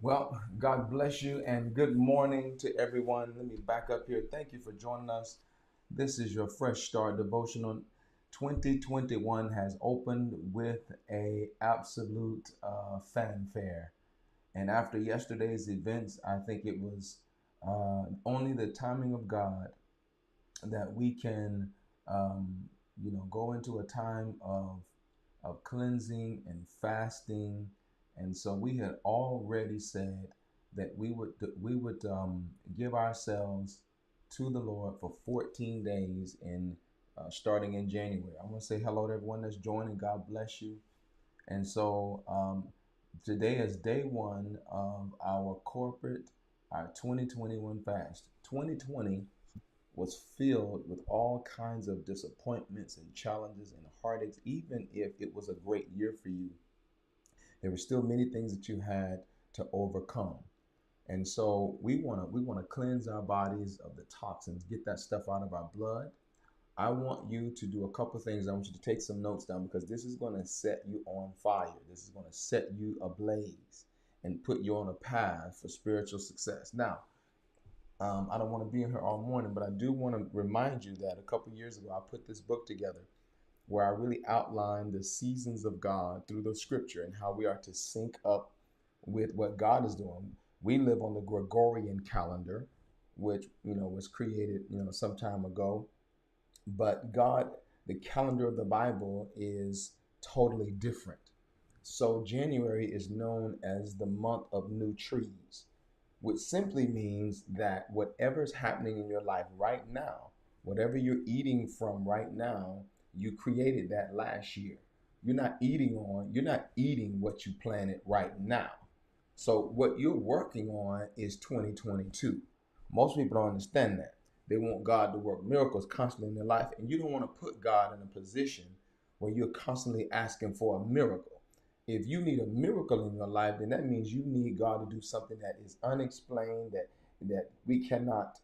Well, God bless you and good morning to everyone. Let me back up here. Thank you for joining us. This is your Fresh Start Devotional. 2021 has opened with a absolute fanfare. And after yesterday's events, I think it was only the timing of God that we can, um, go into a time of cleansing and fasting. And so we had already said that we would give ourselves to the Lord for 14 days in starting in January. I want to say hello to everyone that's joining. God bless you. And so today is day one of our 2021 fast. 2020 was filled with all kinds of disappointments and challenges and heartaches. Even if it was a great year for you, there were still many things that you had to overcome. And so we want to cleanse our bodies of the toxins, get that stuff out of our blood. I want you to do a couple things. I want you to take some notes down because this is going to set you on fire. This is going to set you ablaze and put you on a path for spiritual success. Now, I don't want to be in here all morning, but I do want to remind you that a couple years ago, I put this book together where I really outlined the seasons of God through the scripture and how we are to sync up with what God is doing. We live on the Gregorian calendar, which, was created, some time ago. But God, the calendar of the Bible is totally different. So January is known as the month of new trees, which simply means that whatever's happening in your life right now, whatever you're eating from right now, you created that last year. You're not eating what you planted right now. So what you're working on is 2022. Most people don't understand that. They want God to work miracles constantly in their life, and you don't want to put God in a position where you're constantly asking for a miracle. If you need a miracle in your life, then that means you need God to do something that is unexplained, that we cannot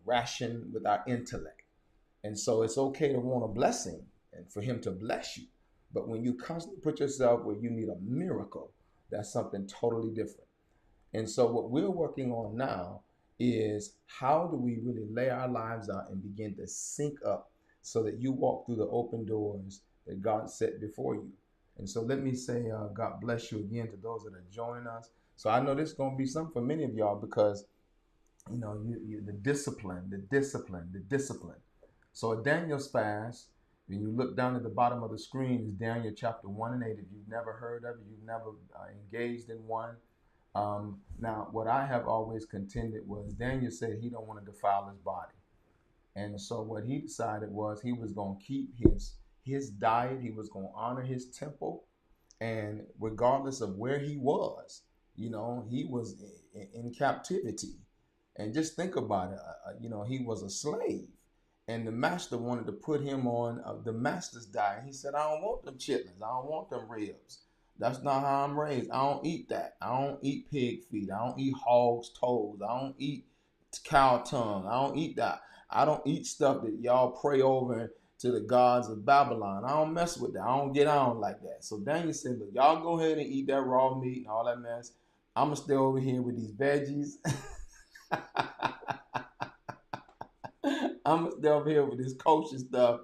ration with our intellect. And so it's okay to want a blessing and for Him to bless you. But when you constantly put yourself where you need a miracle, that's something totally different. And so what we're working on now is how do we really lay our lives out and begin to sync up so that you walk through the open doors that God set before you. And so let me say, God bless you again to those that are joining us. So I know this is going to be something for many of y'all because, the discipline, the discipline. So Daniel's fast, when you look down at the bottom of the screen, is Daniel chapter 1 and 8. If you've never heard of it, you've never engaged in one. Now, what I have always contended was Daniel said he don't want to defile his body. And so what he decided was he was going to keep his diet. He was going to honor his temple. And regardless of where he was, he was in captivity. And just think about it. He was a slave. And the master wanted to put him on the master's diet. He said, I don't want them chitlins. I don't want them ribs. That's not how I'm raised. I don't eat that. I don't eat pig feet. I don't eat hog's toes. I don't eat cow tongue. I don't eat that. I don't eat stuff that y'all pray over to the gods of Babylon. I don't mess with that. I don't get on like that. So Daniel said, look, y'all go ahead and eat that raw meat and all that mess. I'm going to stay over here with these veggies. I'm still over here with this kosher stuff.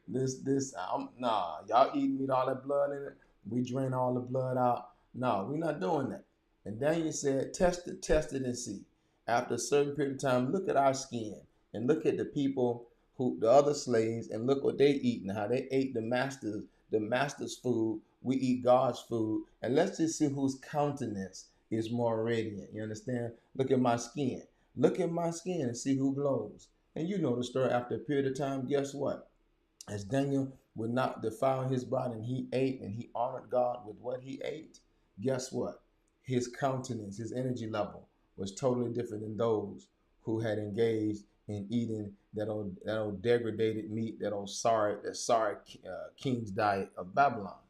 Nah, y'all eating meat, all that blood in it. We drain all the blood out. No, we're not doing that. And Daniel said, test it and see. After a certain period of time, look at our skin and look at the people the other slaves, and look what they eat and how they ate the master's food. We eat God's food. And let's just see whose countenance is more radiant. You understand? Look at my skin. Look at my skin and see who glows. And you know the story. After a period of time, guess what? As Daniel would not defile his body and he ate and he honored God with what he ate, guess what? His countenance, his energy level was totally different than those who had engaged in eating that old degraded meat, that sorry king's diet of Babylon.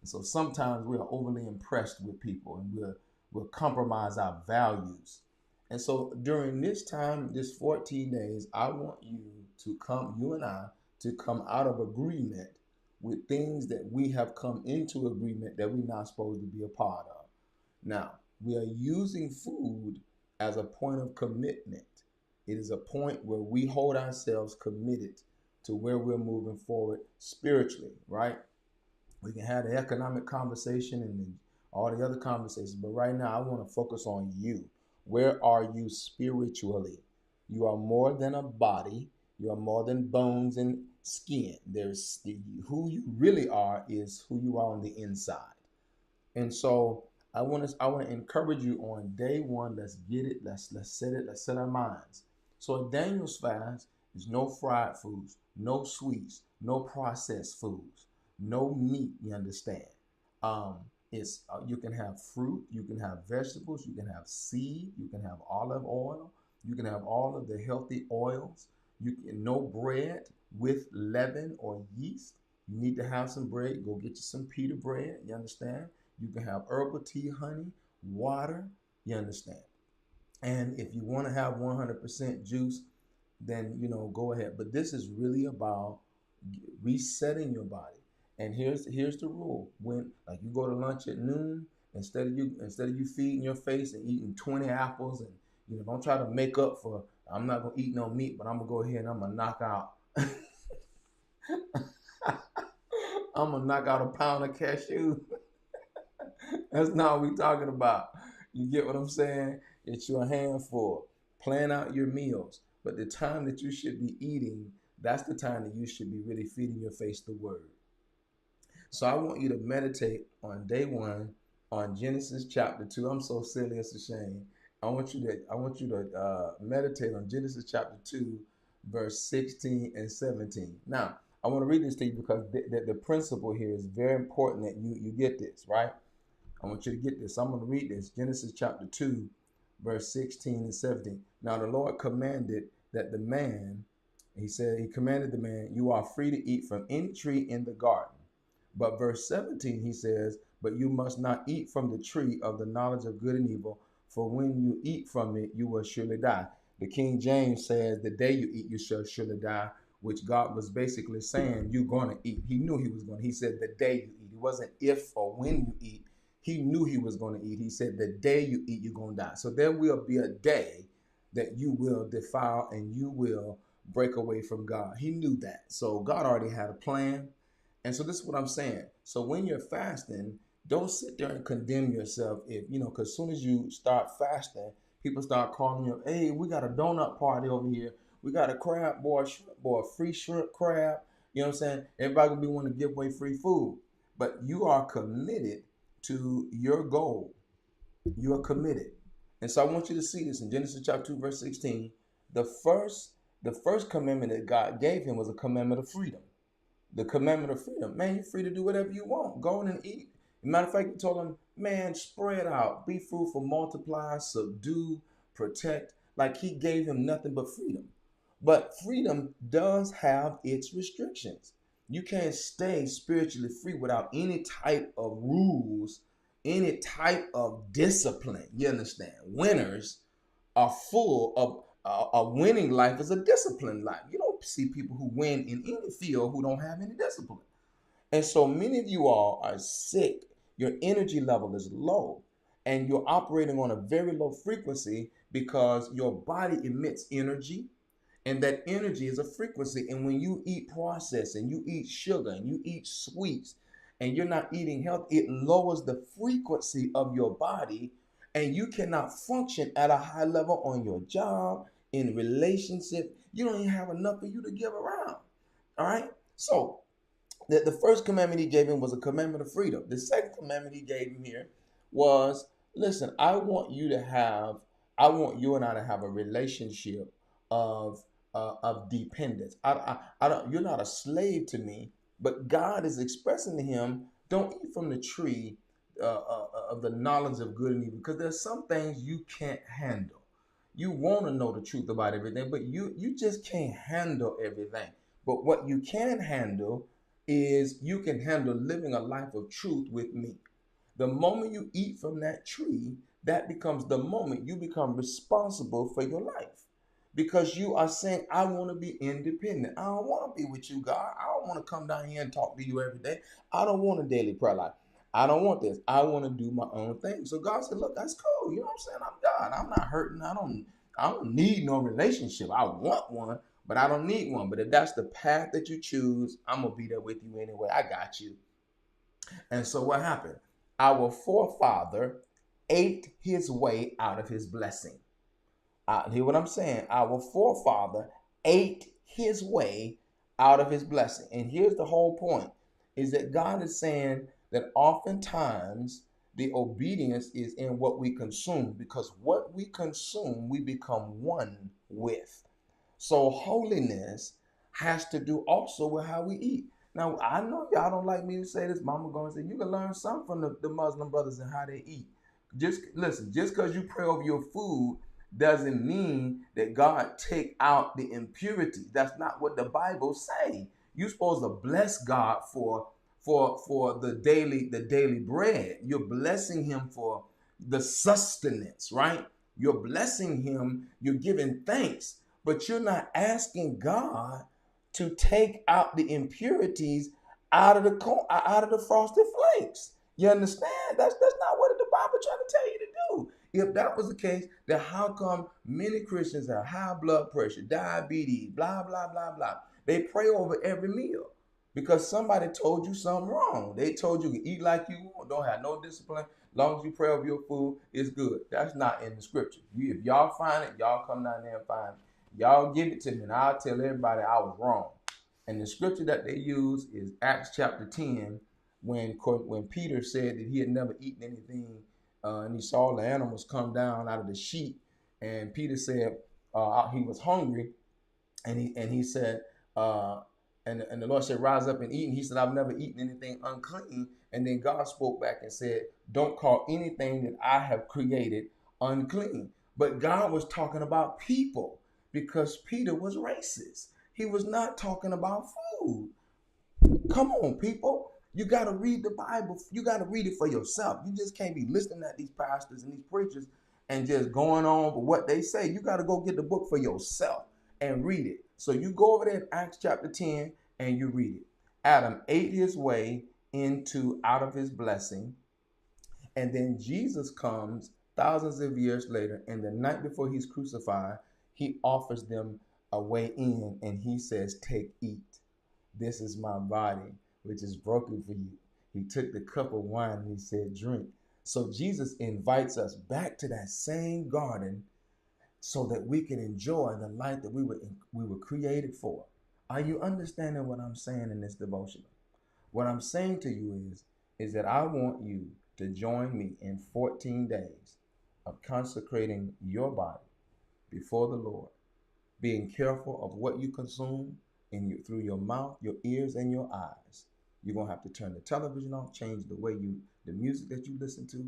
And so sometimes we are overly impressed with people and we'll compromise our values. And so during this time, this 14 days, I want you and I, to come out of agreement with things that we have come into agreement that we're not supposed to be a part of. Now, We are using food as a point of commitment. It is a point where we hold ourselves committed to where we're moving forward spiritually, right? We can have the economic conversation and all the other conversations, but right now I want to focus on you. Where are you spiritually? You are more than a body. You are more than bones and skin. There's who you really are is who you are on the inside. And so I want to encourage you on day one. Let's get it. Let's set it. Let's set our minds. So Daniel's fast is no fried foods, no sweets, no processed foods, no meat. You understand? Um, it's you can have fruit, you can have vegetables, you can have seed, you can have olive oil, you can have all of the healthy oils. You can no bread with leaven or yeast. You need to have some bread. Go get you some pita bread. You understand? You can have herbal tea, honey, water. You understand? And if you want to have 100% juice, then go ahead. But this is really about resetting your body. And here's the rule: when like you go to lunch at noon, instead of you feeding your face and eating 20 apples, and don't try to make up for I'm not gonna eat no meat, but I'm gonna go ahead and I'm gonna knock out I'm gonna knock out a pound of cashew. That's not what we're talking about. You get what I'm saying? It's your handful. Plan out your meals. But the time that you should be eating, that's the time that you should be really feeding your face the word. So I want you to meditate on day one on Genesis chapter 2. I'm so silly, it's a shame. I want you to meditate on Genesis chapter 2, verse 16 and 17. Now, I want to read this to you because the principle here is very important that you get this, right? I want you to get this. I'm going to read this. Genesis chapter 2, verse 16 and 17. Now the Lord commanded that the man, he commanded the man, you are free to eat from any tree in the garden. But verse 17, he says, but you must not eat from the tree of the knowledge of good and evil, for when you eat from it, you will surely die. The King James says, the day you eat, you shall surely die, which God was basically saying, you're going to eat. He knew he was going to. He said, the day you eat. It wasn't if or when you eat. He knew he was going to eat. He said, the day you eat, you're going to die. So there will be a day that you will defile and you will break away from God. He knew that. So God already had a plan. And so this is what I'm saying. So when you're fasting, don't sit there and condemn yourself because as soon as you start fasting, people start calling you, hey, we got a donut party over here. We got a crab boy, shrimp boy, free shrimp crab. You know what I'm saying? Everybody will be wanting to give away free food. But you are committed to your goal. You are committed. And so I want you to see this in Genesis chapter 2, verse 16. The first commandment that God gave him was a commandment of freedom. The commandment of freedom. Man, you're free to do whatever you want. Go in and eat. Matter of fact, he told him, man, spread out, be fruitful, multiply, subdue, protect. Like he gave him nothing but freedom. But freedom does have its restrictions. You can't stay spiritually free without any type of rules, any type of discipline. You understand? Winners are full of a winning life is a disciplined life. You don't see people who win in any field who don't have any discipline. And so many of you all are sick. Your energy level is low and you're operating on a very low frequency because your body emits energy. And that energy is a frequency. And when you eat processed and you eat sugar and you eat sweets and you're not eating health, it lowers the frequency of your body and you cannot function at a high level on your job, in relationship. You don't even have enough for you to give around. All right. So the first commandment he gave him was a commandment of freedom. The second commandment he gave him here was, listen, I want you and I to have a relationship of dependence. I don't. You're not a slave to me, but God is expressing to him, don't eat from the tree of the knowledge of good and evil, because there's some things you can't handle. You want to know the truth about everything, but you just can't handle everything. But what you can handle is you can handle living a life of truth with me. The moment you eat from that tree, that becomes the moment you become responsible for your life. Because you are saying, I want to be independent. I don't want to be with you, God. I don't want to come down here and talk to you every day. I don't want a daily prayer life. I don't want this. I want to do my own thing. So God said, look, that's cool. You know what I'm saying? I'm God. I'm not hurting. I don't need no relationship. I want one, but I don't need one. But if that's the path that you choose, I'm gonna be there with you anyway. I got you. And so what happened? Our forefather ate his way out of his blessing. Hear what I'm saying? Our forefather ate his way out of his blessing. And here's the whole point is that God is saying that oftentimes the obedience is in what we consume, because what we consume, we become one with. So holiness has to do also with how we eat. Now, I know y'all don't like me to say this. Mama going to say, you can learn something from the Muslim brothers and how they eat. Just listen, just because you pray over your food doesn't mean that God take out the impurities. That's not what the Bible say. You're supposed to bless God for the daily bread. You're blessing him for the sustenance, right? You're blessing him, you're giving thanks, but you're not asking God to take out the impurities out of the frosted flakes. You understand? That's not what the Bible trying to tell you to do. If that was the case, then how come many Christians have high blood pressure, diabetes, blah, blah, blah, blah? They pray over every meal because somebody told you something wrong. They told you to eat like you want, don't have no discipline. As long as you pray over your food, it's good. That's not in the scripture. If y'all find it, y'all come down there and find it. Y'all give it to me, and I'll tell everybody I was wrong. And the scripture that they use is Acts chapter 10, when Peter said that he had never eaten anything, and he saw the animals come down out of the sheep, and Peter said he was hungry, and he said, uh, and the Lord said, rise up and eat. And he said, I've never eaten anything unclean. And then God spoke back and said, don't call anything that I have created unclean. But God was talking about people because Peter was racist. He was not talking about food. Come on, people. You got to read the Bible. You got to read it for yourself. You just can't be listening at these pastors and these preachers and just going on with what they say. You got to go get the book for yourself and read it. So you go over there in Acts chapter 10 and you read it. Adam ate his way out of his blessing. And then Jesus comes thousands of years later, and the night before he's crucified, he offers them a way in, and he says, take, eat. This is my body, which is broken for you. He took the cup of wine and he said, drink. So Jesus invites us back to that same garden so that we can enjoy the life that we were created for. Are you understanding what I'm saying in this devotional? What I'm saying to you is that I want you to join me in 14 days of consecrating your body before the Lord, being careful of what you consume through your mouth, your ears, and your eyes. You're going to have to turn the television off, change the music that you listen to,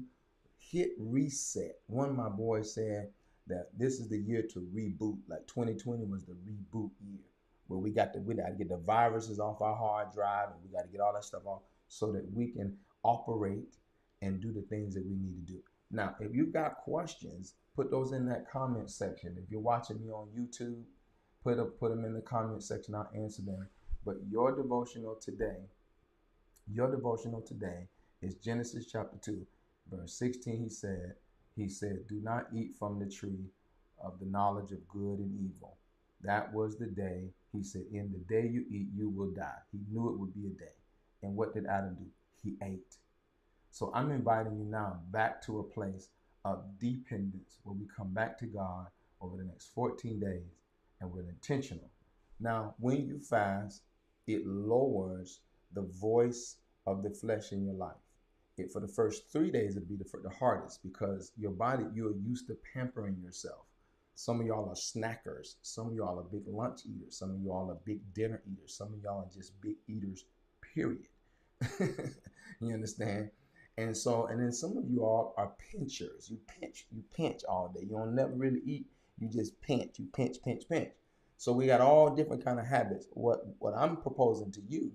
hit reset. One of my boys said that this is the year to reboot. Like 2020 was the reboot year, where we got to get the viruses off our hard drive, and we got to get all that stuff off so that we can operate and do the things that we need to do. Now, if you've got questions, put those in that comment section. If you're watching me on YouTube, put them in the comment section. I'll answer them. But your devotional today is Genesis chapter 2, verse 16. He said, do not eat from the tree of the knowledge of good and evil. That was the day. He said, in the day you eat, you will die. He knew it would be a day. And what did Adam do? He ate. So I'm inviting you now back to a place of dependence where we come back to God over the next 14 days and we're intentional. Now, when you fast, it lowers the voice of the flesh in your life. For the first 3 days, it'll be the hardest because your body, you're used to pampering yourself. Some of y'all are snackers. Some of y'all are big lunch eaters. Some of y'all are big dinner eaters. Some of y'all are just big eaters, period. You understand? And then some of you all are pinchers. You pinch all day. You don't never really eat. You just pinch. You pinch. So we got all different kind of habits. What I'm proposing to you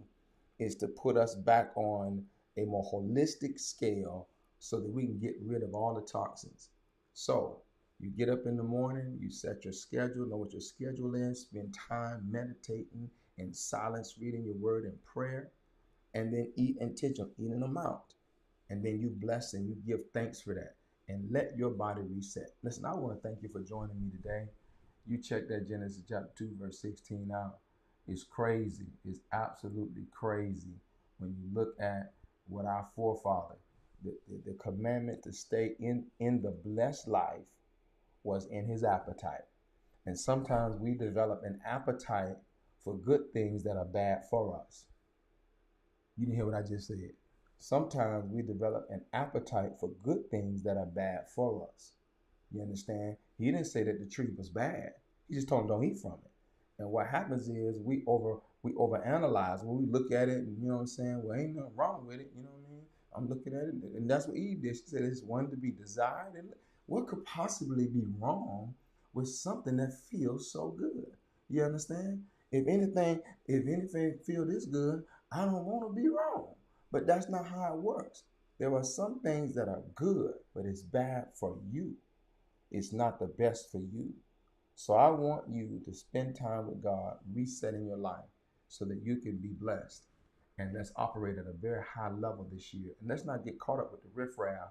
is to put us back on a more holistic scale so that we can get rid of all the toxins. So you get up in the morning, you set your schedule, know what your schedule is, spend time meditating in silence, reading your word and prayer, and then eat intentional, eat an amount. And then you bless and you give thanks for that. And let your body reset. Listen, I want to thank you for joining me today. You check that Genesis chapter 2, verse 16 out. It's crazy. It's absolutely crazy when you look at what our forefather, the commandment to stay in the blessed life was in his appetite. And sometimes we develop an appetite for good things that are bad for us. You didn't hear what I just said. Sometimes we develop an appetite for good things that are bad for us. You understand? He didn't say that the tree was bad. He just told them don't eat from it. And what happens is we overanalyze when we look at it, and you know what I'm saying? Well, ain't nothing wrong with it. You know what I mean? I'm looking at it, and that's what Eve did. She said it's one to be desired. And what could possibly be wrong with something that feels so good? You understand? If anything feel this good, I don't want to be wrong. But that's not how it works. There are some things that are good, but it's bad for you. It's not the best for you. So I want you to spend time with God, resetting your life so that you can be blessed. And let's operate at a very high level this year. And let's not get caught up with the riffraff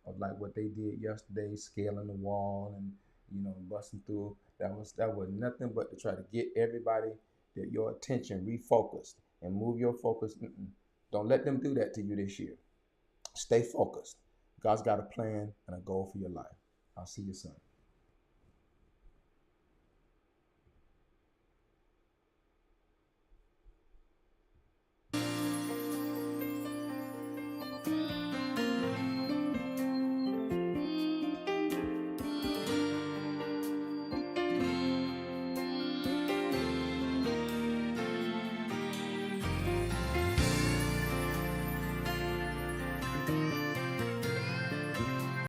of like what they did yesterday, scaling the wall and busting through. That was nothing but to try to get everybody your attention refocused and move your focus. Don't let them do that to you this year. Stay focused. God's got a plan and a goal for your life. I'll see you soon.